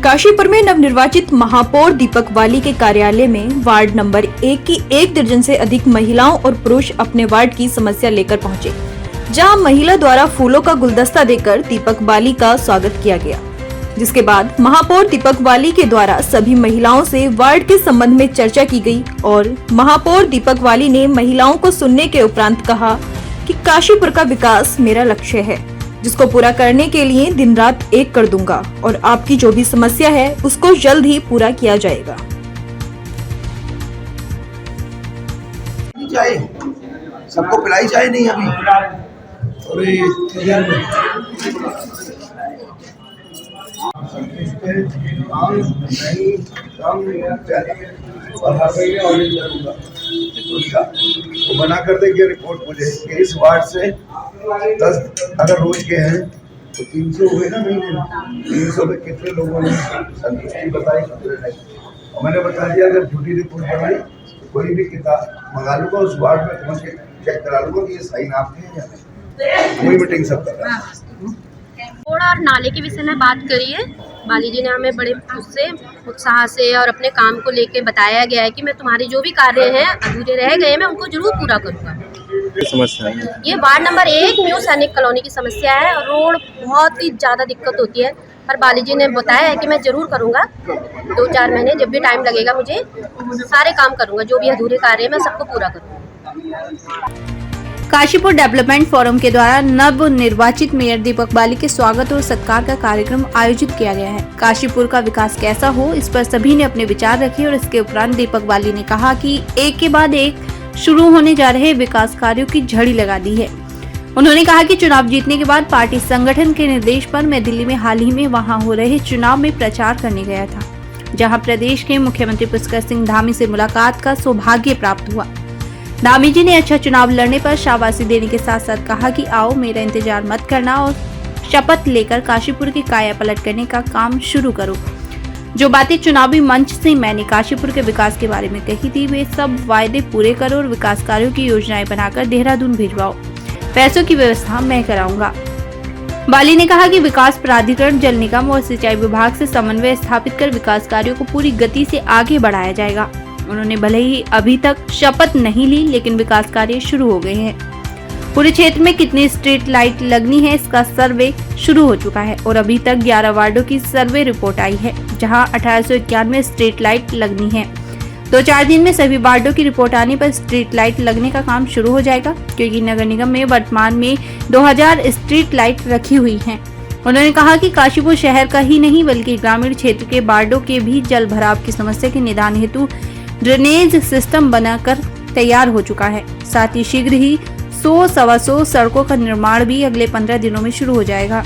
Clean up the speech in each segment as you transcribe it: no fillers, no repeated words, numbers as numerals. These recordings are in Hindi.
काशीपुर में नवनिर्वाचित महापौर दीपक वाली के कार्यालय में वार्ड नंबर 1 की 1 दर्जन से अधिक महिलाओं और पुरुष अपने वार्ड की समस्या लेकर पहुंचे, जहां महिला द्वारा फूलों का गुलदस्ता देकर दीपक वाली का स्वागत किया गया। जिसके बाद महापौर दीपक वाली के द्वारा सभी महिलाओं से वार्ड के संबंध में चर्चा की गई और महापौर दीपक वाली ने महिलाओं को सुनने के उपरांत कहा कि काशीपुर का विकास मेरा लक्ष्य है, जिसको पूरा करने के लिए दिन रात एक कर दूंगा और आपकी जो भी समस्या है उसको जल्द ही पूरा किया जाएगा। चाय सबको पिलाई चाय नहीं अभी वो बना कर देंगे रिपोर्ट मुझे कि इस वार्ड से 10 अगर रोज के हैं तो 300 हुए ना महीने 300 में कितने लोगों ने संतुष्टि बताई और मैंने बता दिया अगर झूठी रिपोर्ट बनाई तो कोई भी किताब मंगा लूंगा उस वार्ड में पहुंच के चेक करा लूंगा कि ये साइन आपके हैं या नहीं। वही मीटिंग सब कर रहा है। रोड और नाले के विषय में बात करी है। वाली जी ने हमें बड़े उत्साह से और अपने काम को लेके बताया गया है कि मैं तुम्हारे जो भी कार्य हैं अधूरे रह गए मैं उनको जरूर पूरा करूँगा। समस्या है ये वार्ड नंबर 1 न्यू सैनिक कॉलोनी की समस्या है और रोड बहुत ही ज़्यादा दिक्कत होती है, पर वाली जी ने बताया है कि मैं ज़रूर करूँगा। 2-4 महीने जब भी टाइम लगेगा मुझे सारे काम करूँगा, जो भी अधूरे कार्य है मैं सबको पूरा करूँगा। काशीपुर डेवलपमेंट फोरम के द्वारा नव निर्वाचित मेयर दीपक वाली के स्वागत और सत्कार का कार्यक्रम आयोजित किया गया है। काशीपुर का विकास कैसा हो, इस पर सभी ने अपने विचार रखे और इसके उपरांत दीपक वाली ने कहा कि एक के बाद एक शुरू होने जा रहे विकास कार्यों की झड़ी लगा दी है। उन्होंने कहा कि चुनाव जीतने के बाद पार्टी संगठन के निर्देश पर मैं दिल्ली में हाल ही में वहां हो रहे चुनाव में प्रचार करने गया था, जहां प्रदेश के मुख्यमंत्री पुष्कर सिंह धामी से मुलाकात का सौभाग्य प्राप्त हुआ। धामी जी ने अच्छा चुनाव लड़ने पर शाबाशी देने के साथ साथ कहा कि आओ मेरा इंतजार मत करना और शपथ लेकर काशीपुर की काया पलट करने का काम शुरू करो। जो बातें चुनावी मंच से मैंने काशीपुर के विकास के बारे में कही थी, वे सब वायदे पूरे करो और विकास कार्यों की योजनाएं बनाकर देहरादून भिजवाओ। पैसों की व्यवस्था मैं कराऊंगा। वाली ने कहा कि विकास प्राधिकरण, जल निगम और सिंचाई विभाग से समन्वय स्थापित कर विकास कार्यों को पूरी गति से आगे बढ़ाया जाएगा। उन्होंने भले ही अभी तक शपथ नहीं ली, लेकिन विकास कार्य शुरू हो गए हैं। पूरे क्षेत्र में कितनी स्ट्रीट लाइट लगनी है इसका सर्वे शुरू हो चुका है और अभी तक 11 वार्डों की सर्वे रिपोर्ट आई है, जहां 1891 स्ट्रीट लाइट लगनी है। 2-4 दिन में सभी वार्डों की रिपोर्ट आने पर स्ट्रीट लाइट लगने का काम शुरू हो जाएगा, क्योंकि नगर निगम में वर्तमान में 2000 स्ट्रीट लाइट रखी हुई है। उन्होंने कहा कि काशीपुर शहर का ही नहीं बल्कि ग्रामीण क्षेत्र के वार्डों के भी जल भराव की समस्या के निदान हेतु ड्रेनेज सिस्टम बनाकर तैयार हो चुका है। साथ ही शीघ्र ही 100-125 सड़कों का निर्माण भी अगले 15 दिनों में शुरू हो जाएगा।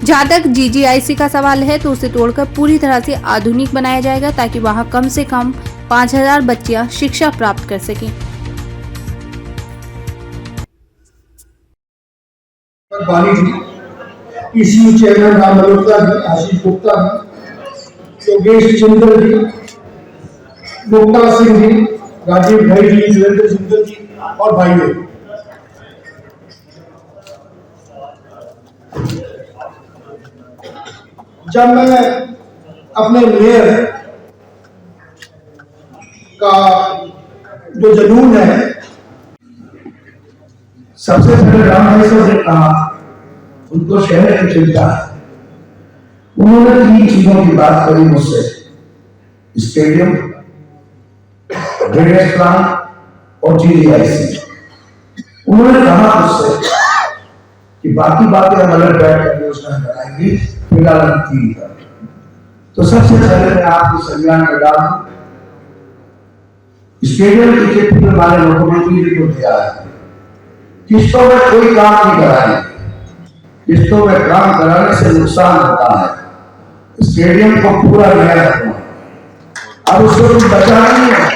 जहां तक GGIC का सवाल है तो उसे तोड़कर पूरी तरह से आधुनिक बनाया जाएगा, ताकि वहां कम से कम 5000 बच्चियां शिक्षा प्राप्त कर सकें। ECU चेयरमैन राम मल्होत्रा जी, आशीष गुप्ता जी, योगेश चंद्र जी, मुक्ता सिंह जी, राजीव भाई जी, सुरेंद्र सिंह जी और भाइयों, जब मैं अपने मेयर का जो जुनून है, सबसे पहले राम भाई से कहा, उनको शहर की चिंता है। उन्होंने 3 चीजों की बात करी मुझसे, स्टेडियम, ड्रेनेज प्लान और GGIC। उन्होंने कहा मुझसे कि बाकी बातें हम अलग बैठकर योजना बनाएंगे, फिलहाल हम 3 कर। तो सबसे पहले मैं आपको संज्ञान में डालूं, स्टेडियम की चिट्ठी में हमारे मुख्यमंत्री जी को दिया है, किस्तों में कोई काम नहीं कराएंगे, किस्तों में काम कराने से नुकसान होता है। स्टेडियम को पूरा नया रखना, अब उसको कुछ बचा नहीं है,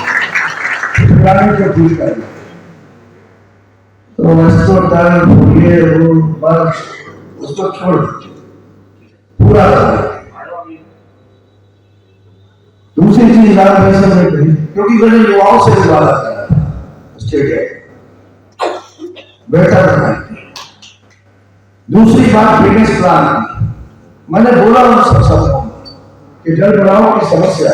को ठीक करना। तो उसको टर्न भूलिए, वो बस उसको छोड़ पूरा करना। दूसरी चीज राम भाई में कही, क्योंकि मैंने युवाओं से भी वादा किया था स्टेडियम बेहतर बनाएंगे। दूसरी बात बिजनेस प्लान, मैंने बोला उन सबको कि जल भराव की समस्या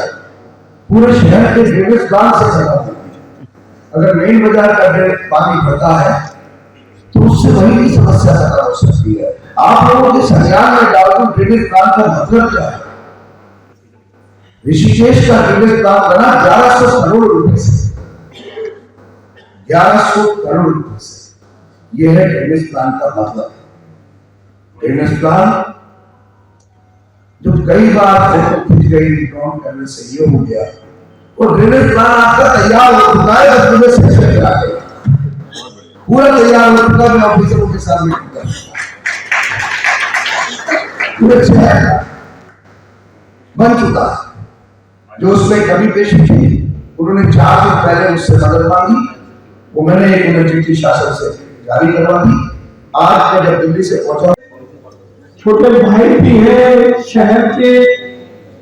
पूरे शहर के ड्रेनेज प्लान से संबंधित है। अगर मेन बाजार का ड्रेनेज पानी भरता है तो उससे वही की समस्या पैदा हो सकती है। आप लोगों के संज्ञान में डाल दूं ड्रेनेज प्लान का मतलब क्या है। ऋषिकेश का ड्रेनेज प्लान बना 1100 करोड़ रुपए से, 1100 करोड़ रुपए से। यह है ड्रेनेज प्लान का मतलब। ड्रेनेज प्लान जो कई बार फोटो खींच गई ड्रोन करने से ये हो गया, और ड्रेनेज प्लान आपका तैयार हो चुका है, बस मुझे सेक्शन करा के पूरा तैयार हो चुका है। मैं ऑफिसरों के साथ मीटिंग कर पूरे शहर बन चुका है। जो उसमें कभी पेश थी उन्होंने 4 दिन पहले मुझसे मदद मांगी, वो मैंने एक उन्हें चिट्ठी शासन से जारी करवा दी। आज मैं जब दिल्ली से पहुंचा, छोटे भाई भी हैं शहर के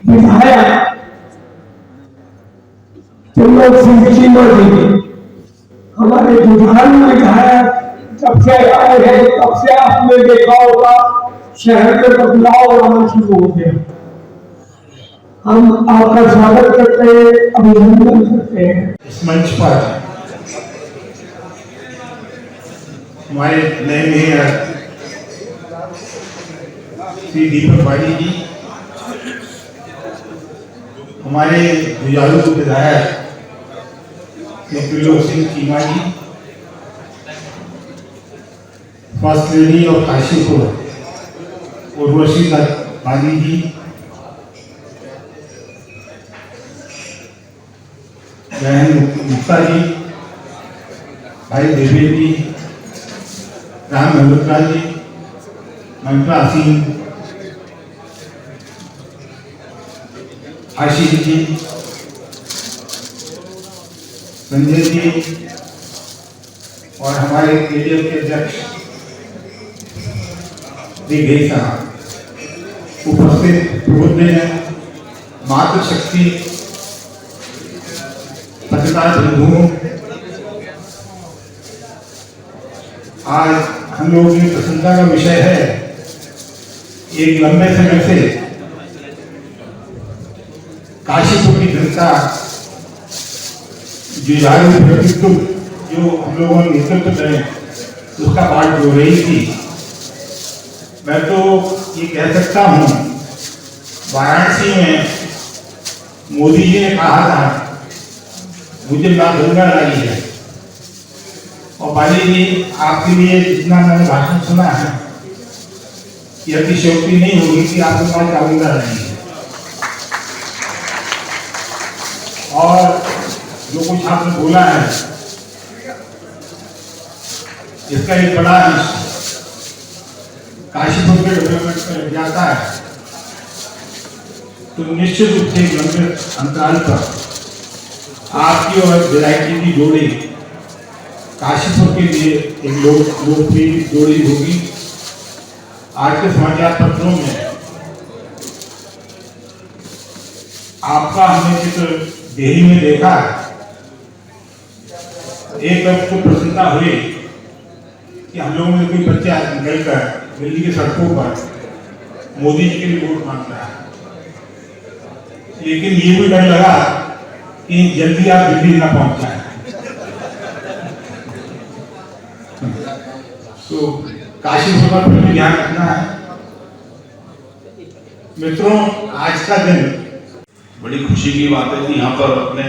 विधायक त्रिलोक सिंह चीमा जी, हमारे जुझान में विधायक जब से आए हैं तब से आपने देखा होगा शहर में बदलाव आना शुरू हो गया। हम आपका स्वागत करते हैं, अभिनंदन करते हैं। इस मंच पर हमारे नए मेयर श्री दीपक बाली जी, हमारे जुझारू विधायक त्रिलोक सिंह चीमा जी, फर्स्ट लेडी और काशीपुर उर्वशी गांधी जी, बहन मुक्ता जी, भाई देवेंद्र जी, राम मल्होत्रा जी, ममता सिंह, आशीष जी, संजय जी और हमारे केडीएफ के अध्यक्ष श्री साहब उपस्थित प्रबुद्ध मातृशक्ति पत्रकार बंधुओं, आज हम लोगों की प्रसन्नता का विषय है एक लंबे समय से काशीपुर की जनता जुझारू व्यक्तित्व जो हम लोगों ने नेतृत्व करें उसका पाठ जो रही थी। मैं तो ये कह सकता हूँ वाराणसी में मोदी जी ने कहा था मुझे मां गंगा लाई है, और बाली जी आपके लिए जितना मैंने भाषण सुना है ये अतिशयोक्ति नहीं होगी कि आपके पास गंगा लाई है। और जो कुछ आपने बोला है इसका एक बड़ा अंश काशीपुर के डेवलपमेंट में लग जाता है, तो निश्चित रूप से लंबे अंतराल पर आपकी और वैरायटी की जोड़ी काशीपुर के लिए एक लोकप्रिय जोड़ी होगी। आज के समाचार पत्रों में आपका हमने चित्र दिल्ली में देखा। एक वक्त तो प्रसन्नता हुई कि हम लोगों में कोई बच्चा निकलकर दिल्ली की सड़कों पर मोदी जी के लिए वोट मांगता है, लेकिन ये भी डर लगा कि जल्दी आप दिल्ली ना पहुंच जाए। तो काशीपुर पर भी ध्यान रखना है। मित्रों, आज का दिन बड़ी खुशी की बात है कि यहाँ पर अपने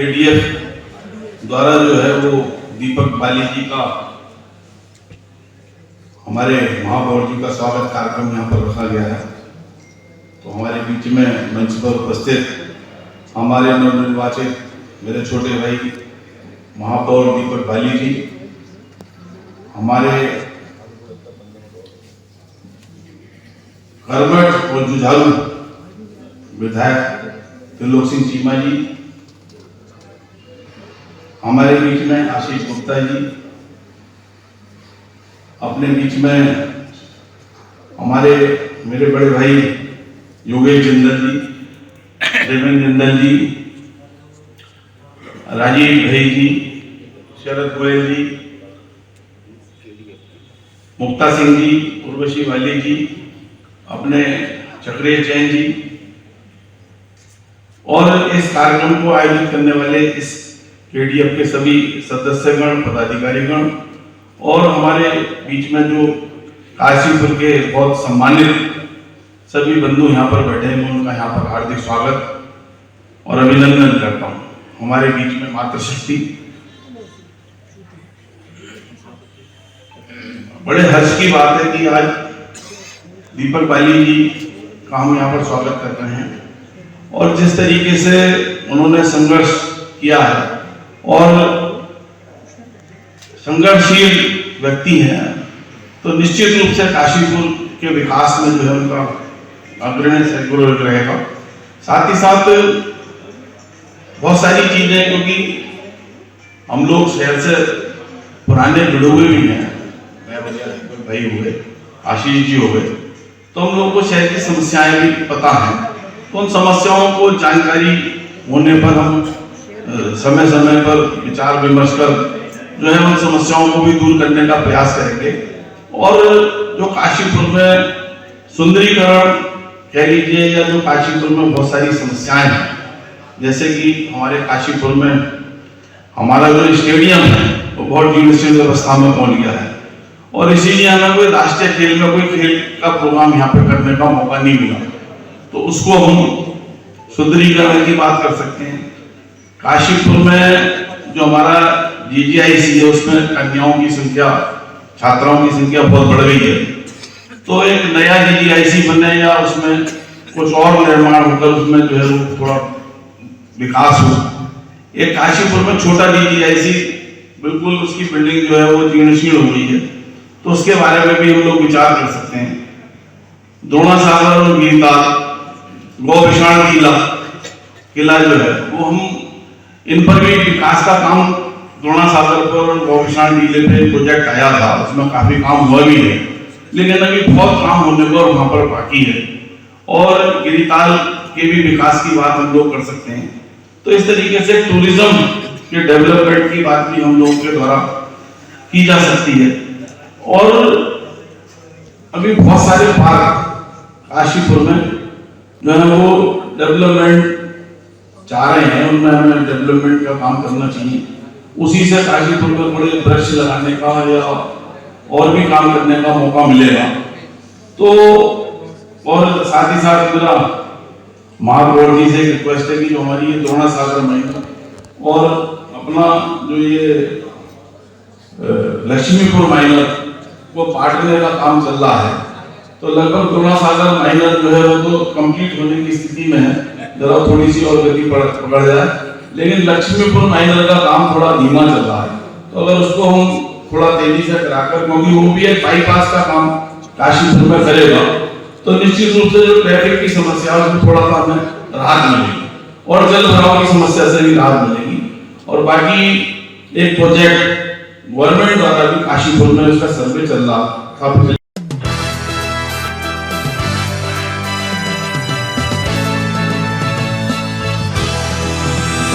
एडीएफ द्वारा जो है वो दीपक बाली जी का, हमारे महापौर जी का स्वागत कार्यक्रम यहाँ पर रखा गया है। तो हमारे बीच में मंच पर उपस्थित हमारे नवनिर्वाचित मेरे छोटे भाई महापौर दीपक बाली जी, हमारे कर्मठ और जुझारू विधायक त्रिलोक सिंह चीमा जी, हमारे बीच में आशीष गुप्ता जी, अपने बीच में हमारे मेरे बड़े भाई योगेश जिंदल जी, देवेंद्र जिंदल जी, राजीव भाई जी, शरद गोयल जी, मुक्ता सिंह जी, उर्वशी वाली जी, अपने चक्रेश जैन जी और इस कार्यक्रम को आयोजित करने वाले इस केडीएफ के सभी सदस्यगण, पदाधिकारीगण और हमारे बीच में जो काशीपुर के बहुत सम्मानित सभी बंधु यहाँ पर बैठे हैं, मैं उनका यहाँ पर हार्दिक स्वागत और अभिनंदन करता हूँ। हमारे बीच में मातृशक्ति, बड़े हर्ष की बात है कि आज दीपक बाली जी का हम यहाँ पर स्वागत कर रहे हैं और जिस तरीके से उन्होंने संघर्ष किया है और संघर्षशील व्यक्ति हैं, तो निश्चित रूप से काशीपुर के विकास में जो है उनका अग्रणी रोल रहेगा। साथ ही साथ बहुत सारी चीजें, क्योंकि हम लोग शहर से पुराने जुड़े हुए भी हैं, मैं भाई हुए, आशीष जी हो गए, तो हम लोगों को शहर की समस्याएं भी पता हैं। तो उन समस्याओं को जानकारी होने पर हम समय समय पर विचार विमर्श कर जो है उन समस्याओं को भी दूर करने का प्रयास करेंगे। और जो काशीपुर में सुंदरीकरण कह लीजिए, या जो काशीपुर में बहुत सारी समस्याएं हैं, जैसे कि हमारे काशीपुर में हमारा जो स्टेडियम है वो बहुत जीर्ण अवस्था में पहुंच गया है और इसीलिए हमें कोई राष्ट्रीय खेल में कोई खेल का प्रोग्राम यहाँ पे करने का मौका नहीं मिला, तो उसको हम सुंदरीकरण की बात कर सकते हैं। काशीपुर में जो हमारा जीजीआईसी है उसमें कन्याओं की संख्या, छात्राओं की संख्या बहुत बढ़ गई है, तो एक नया जीजीआईसी बने या उसमें कुछ और निर्माण होकर उसमें जो है वो थोड़ा विकास हो। एक काशीपुर में छोटा जीजीआईसी बिल्कुल उसकी बिल्डिंग जो है वो जीर्णशीर्ण हो गई है, तो उसके बारे में भी हम लोग विचार कर सकते हैं। द्रोणा सागर और गिरिताल, गौविशाण किला जो है वो हम इन पर भी विकास का काम, द्रोणा सागर पर और गौविशाण किले पे प्रोजेक्ट आया था, उसमें काफी काम हुआ भी है, लेकिन अभी बहुत काम होने पर वहां पर बाकी है। और गिरिताल के भी विकास की बात हम लोग कर सकते हैं। तो इस तरीके से टूरिज्म के डेवलपमेंट की बात भी हम लोगों के द्वारा की जा सकती है। और अभी बहुत सारे पार्क काशीपुर में जो है वो डेवलपमेंट चाह रहे हैं, उनमें हमें डेवलपमेंट का काम करना चाहिए। उसी से काशीपुर में बड़े वृक्ष लगाने का या और भी काम करने का मौका मिलेगा। तो और साथ ही साथ मेरा महापौर जी से एक रिक्वेस्ट है कि जो हमारी ये द्रोणा सागर माइनर और अपना जो ये लक्ष्मीपुर माइनर वो पाटने का काम चल रहा है, तो लगभग द्रोणा सागर माइनर जो है वो तो कंप्लीट होने की स्थिति में है, जरा थोड़ी सी और गति पकड़ जाए, लेकिन लक्ष्मीपुर माइनर का काम थोड़ा धीमा चल रहा है। तो अगर उसको हम थोड़ा तेजी से कराकर, क्योंकि वो भी एक बाईपास का काम काशीपुर में करेगा, तो निश्चित रूप से जो ट्रैफिक की समस्या है उसमें थोड़ा सा हमें राहत मिलेगी और जल भराव की समस्या से भी राहत मिलेगी। और बाकी एक प्रोजेक्ट गवर्नमेंट द्वारा भी काशीपुर में उसका सर्वे चल रहा था।